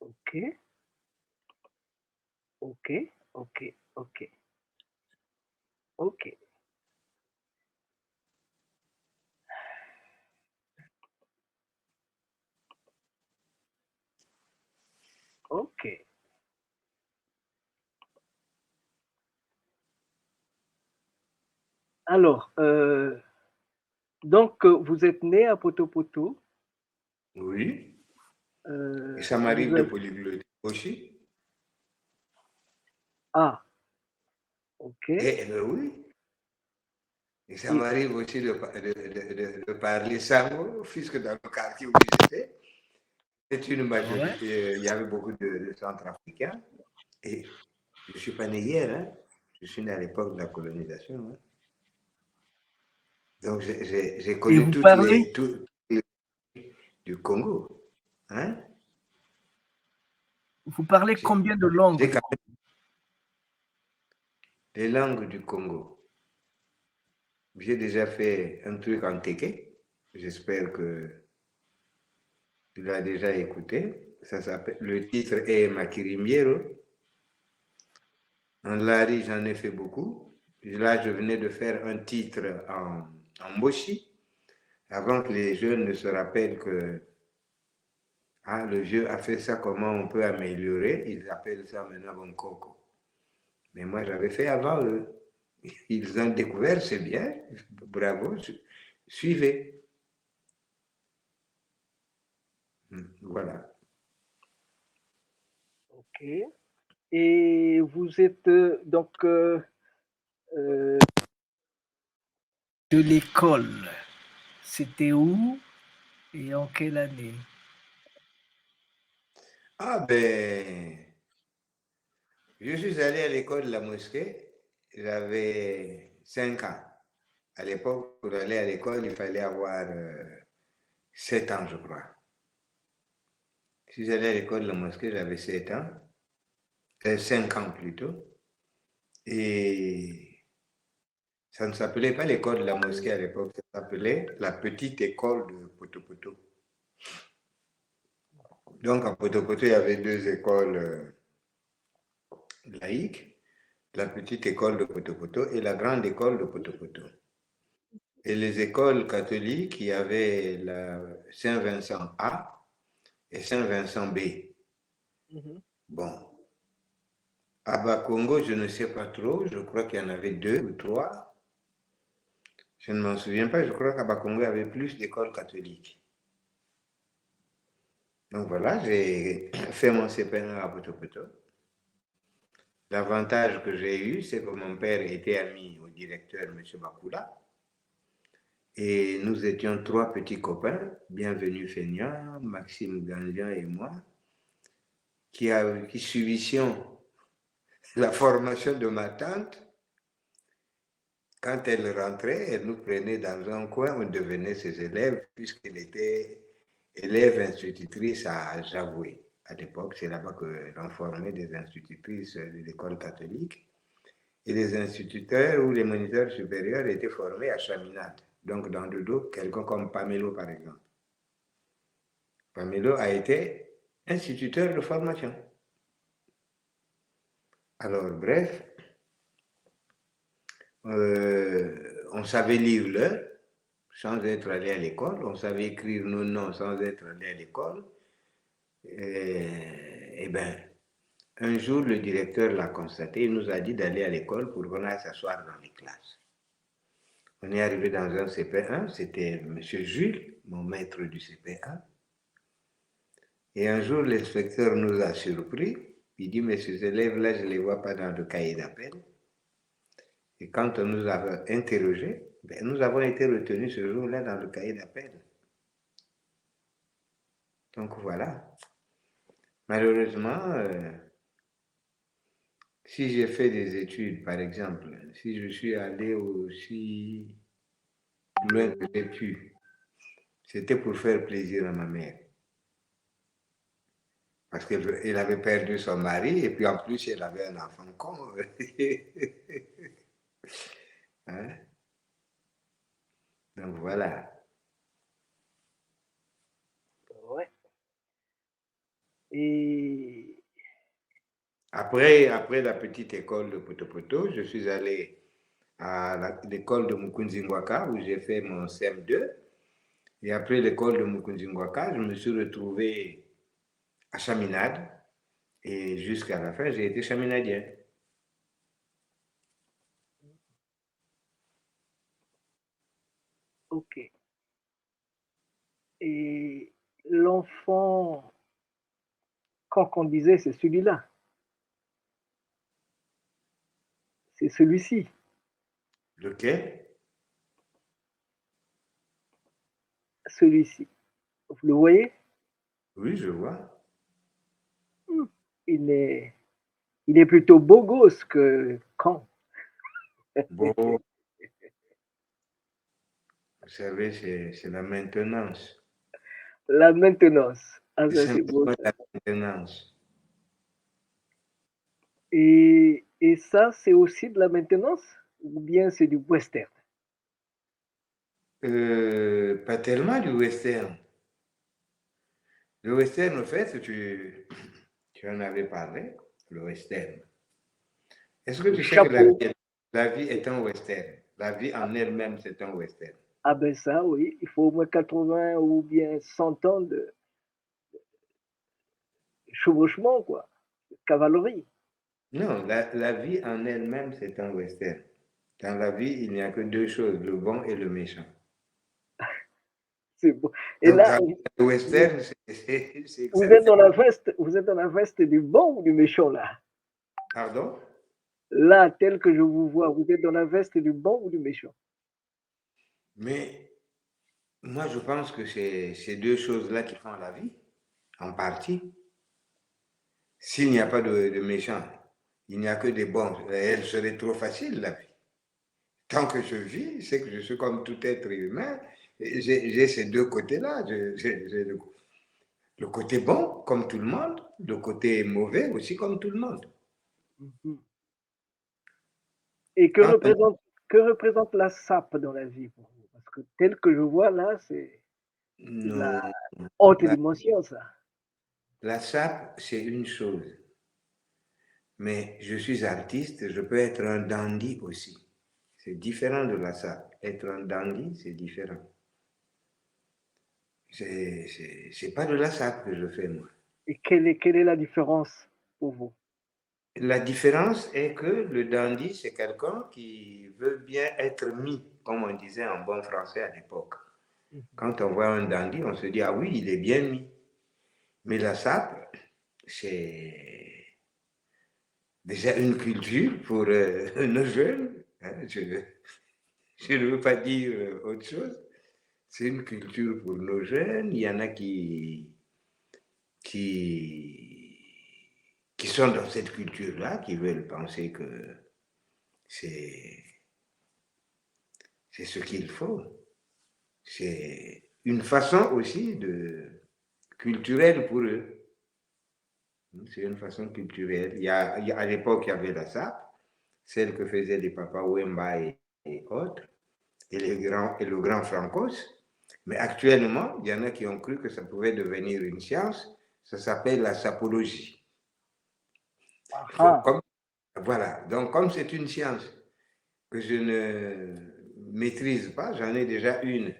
Ok, ok, ok, ok, ok, ok. Alors, donc, vous êtes né à Potopoto. Oui. Et ça Vous m'arrive de avez... polyglotter aussi. Ah, ok. Oui. Et ça Et, m'arrive aussi de parler sango, puisque dans le quartier où j'étais, c'est une ouais. majorité, il y avait beaucoup de Centrafricains. Et je ne suis pas né hier, hein. Je suis né à l'époque de la colonisation. Hein. Donc j'ai Et connu vous parlez, toutes les du Congo. Hein. vous parlez J'ai combien de langues j'ai du quand coup? même les langues du Congo. J'ai déjà fait un truc en Téké. J'espère que tu l'as déjà écouté. Ça s'appelle, le titre est Makirimbiero. En Lari, j'en ai fait beaucoup. Là, je venais de faire un titre en Moshi, avant que les jeunes ne se rappellent que le vieux a fait ça, comment on peut améliorer. Ils appellent ça maintenant Bonkoko. Mais moi, j'avais fait avant eux. Ils ont découvert, c'est bien. Bravo, suivez. Voilà. Ok. Et vous êtes donc euh, de l'école. C'était où et en quelle année? Ah ben, je suis allé à l'école de la mosquée, j'avais 5 ans. À l'époque, pour aller à l'école, il fallait avoir 7 ans, je crois. Si j'allais à l'école de la mosquée, j'avais 7 ans, 5 ans plutôt. Et ça ne s'appelait pas l'école de la mosquée à l'époque, ça s'appelait la petite école de Potopoto. Donc à Potopoto, il y avait deux écoles laïques, la petite école de Potopoto et la grande école de Potopoto. Et les écoles catholiques, il y avait la Saint-Vincent A et Saint-Vincent B. Mhm. Bon, à Bakongo, je ne sais pas trop, je crois qu'il y en avait 2 ou 3. Je ne m'en souviens pas, je crois qu'à Bakongo, il y avait plus d'écoles catholiques. Donc voilà, j'ai fait mon CP1 à Potopoto. L'avantage que j'ai eu, c'est que mon père était ami au directeur, M. Bakula. Et nous étions 3 petits copains, Bienvenu Feignant, Maxime Gandian et moi, qui suivissions la formation de ma tante. Quand elle rentrait, elle nous prenait dans un coin, on devenait ses élèves, puisqu'elle était élève institutrice à Javoué. À l'époque, c'est là-bas qu'on formait des institutrices de l'école catholique. Et les instituteurs ou les moniteurs supérieurs étaient formés à Chaminade. Donc, dans le dos, quelqu'un comme Pamelo, par exemple. Pamelo a été instituteur de formation. Alors, bref, on savait lire l'heure sans être allé à l'école, on savait écrire nos noms sans être allé à l'école. Et bien, un jour, le directeur l'a constaté, il nous a dit d'aller à l'école pour qu'on aille s'asseoir dans les classes. On est arrivé dans un CP1, c'était M. Jules, mon maître du CP1. Et un jour, l'inspecteur nous a surpris. Il dit, mais ces élèves-là, je ne les vois pas dans le cahier d'appel. Et quand on nous a interrogés, ben, nous avons été retenus ce jour-là dans le cahier d'appel. Donc voilà. Malheureusement, si j'ai fait des études, par exemple, si je suis allé aussi loin que j'ai pu, c'était pour faire plaisir à ma mère. Parce qu'elle avait perdu son mari et puis en plus, elle avait un enfant con. Hein? Donc voilà. Ouais. Et Après la petite école de Potopoto, je suis allé à l'école de Mukunzingwaka où j'ai fait mon CM2. Et après l'école de Mukunzingwaka, je me suis retrouvé à Chaminade. Et jusqu'à la fin, j'ai été chaminadien. ok. Et l'enfant, quand on disait c'est celui-là, c'est celui-ci, Lequel? celui-ci. Vous le voyez? Oui, je vois. Il est plutôt beau gosse que quand. Bon, vous savez, c'est la maintenance. La maintenance. Ah, C'est ça, c'est beau, simplement ça. la maintenance. Et ça, c'est aussi de la maintenance ou bien c'est du western? Pas tellement du western. Le western, en fait, tu en avais parlé, le western. Est-ce que Le tu sais que chapeau. la vie est un western? La vie en elle-même, c'est un western. Ah ben ça, oui. Il faut au moins 80 ou bien 100 ans de chevauchement, quoi. De cavalerie. Non, la vie en elle-même, c'est un western. Dans la vie, il n'y a que deux choses, le bon et le méchant. C'est beau. Et Donc, là, dans le western, vous êtes dans la veste, vous êtes dans la veste du bon ou du méchant, là? Pardon? Là, tel que je vous vois, vous êtes dans la veste du bon ou du méchant? Mais moi, je pense que c'est ces deux choses-là qui font la vie, en partie. S'il n'y a pas de méchants, il n'y a que des bons. Elle serait trop facile, la vie. Tant que je vis, c'est que je suis comme tout être humain. J'ai ces deux côtés-là. J'ai le côté bon, comme tout le monde, le côté mauvais aussi, comme tout le monde. Mhm. Et Quand que représente la sape dans la vie pour vous? Parce que tel que je vois là, c'est de la nous, haute la, dimension, ça. la sape, c'est une chose. Mais je suis artiste, je peux être un dandy aussi. C'est différent de la sape. Être un dandy, c'est différent. C'est pas de la sape que je fais, moi. Et quelle est la différence pour vous? La différence est que le dandy, c'est quelqu'un qui veut bien être mis, comme on disait en bon français à l'époque. Quand on voit un dandy, on se dit, ah oui, il est bien mis. Mais la sape, c'est déjà une culture pour nos jeunes. Hein, je ne veux pas dire autre chose. C'est une culture pour nos jeunes. Il y en a qui, qui sont dans cette culture-là, qui veulent penser que c'est ce qu'il faut. C'est une façon aussi culturelle pour eux. C'est une façon culturelle. À l'époque, il y avait la sape, celle que faisaient les papas Wemba et autres, et le grand Francos. Mais actuellement, il y en a qui ont cru que ça pouvait devenir une science. Ça s'appelle la sapologie. Donc, Ah, voilà. Donc, comme c'est une science que je ne maîtrise pas, j'en ai déjà une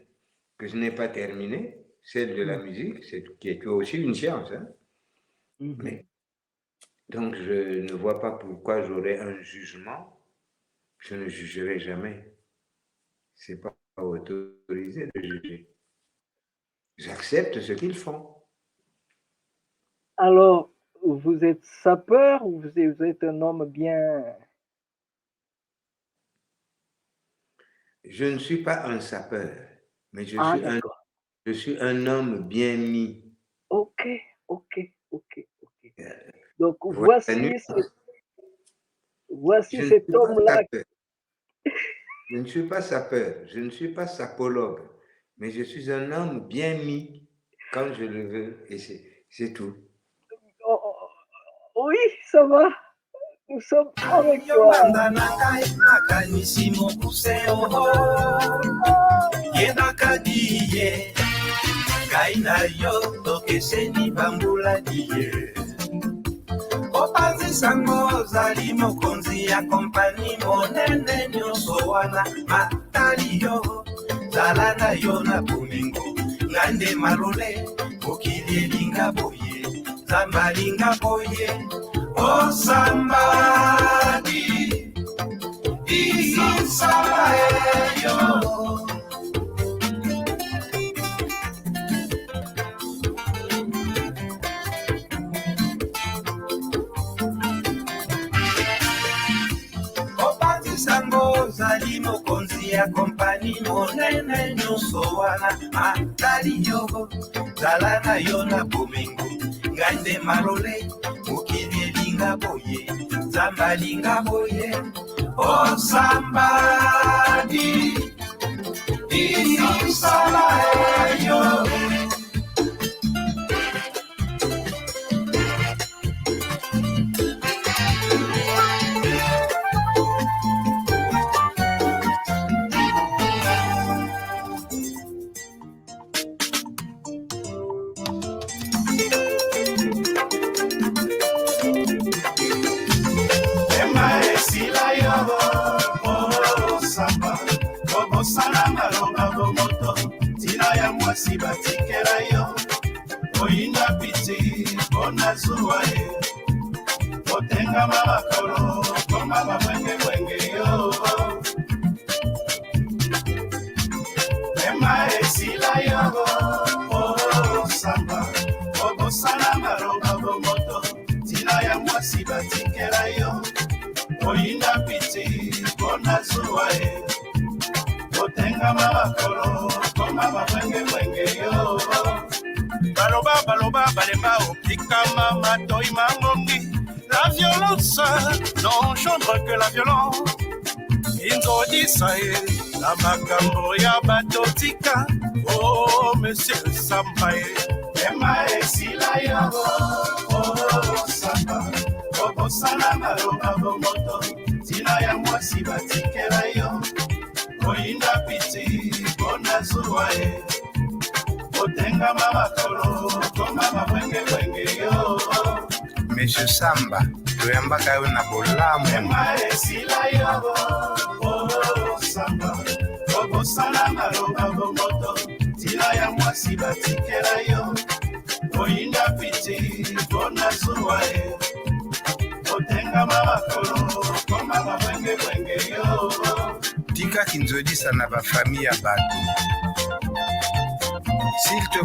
que je n'ai pas terminée, celle de la musique, qui est aussi une science. Hein. mhm. Mais, donc, je ne vois pas pourquoi j'aurais un jugement. Je ne jugerai jamais. Ce n'est pas autorisé de juger. J'accepte ce qu'ils font. Alors, vous êtes sapeur ou vous êtes un homme bien... Je ne suis pas un sapeur, mais Ah, d'accord. je suis un homme bien mis. Ok, ok, ok, ok. Euh, Donc, Voilà la nuance. voici Je ne cet suis pas homme-là. sapeur. Je ne suis pas sapeur. Je ne suis pas sapologue. Mais je suis un homme bien mis quand je le veux. Et c'est tout. Oh, oh, oh, oui, ça va. Nous sommes avec toi. eseni bambula diye Opazi sango zali mokonzi ya kompani monene nyonso wana matali yo zalana yo na bolingo ngande malole mokili elinga boye zamba linga boye osambadi isamba yo Sango zali mokonzi ya kompani monene nyonso wana matali yo zalana yo na bomengo ngande malole mokili elinga boye zamba linga boye osambadi isala yo Salama loba moto tina ya mwasi batikela yo oyinga piti bona zuwa ye otenga makolo koma babwenge yo ema esila yo samba obo salama loba moto tina ya mwasi batikela yo oyinga piti bona zuwa ye Otenga makolo, koma babwenge yo. Baloba, balemba, opika mama, toi mangongi. La violence n'engendre que la violence. Inzodisae, la makambo ya batotika. Oh, monsieur Sampae. Ema esila yo, oh, Samba. Obo salama, loba moto. Tina ya mwasi batikela yo. Oyinda piti bona zuwa ye otenga makolo koma babwenge yo Monsieur Samba toyambaka yo na bolamu ema esila yo Samba obo salama loba moto tila ya mwasi batikela yo oyinda piti bona zuwa ye otenga makolo koma babwenge yo Tika kinzodisa na ba famille ya bato. S'il te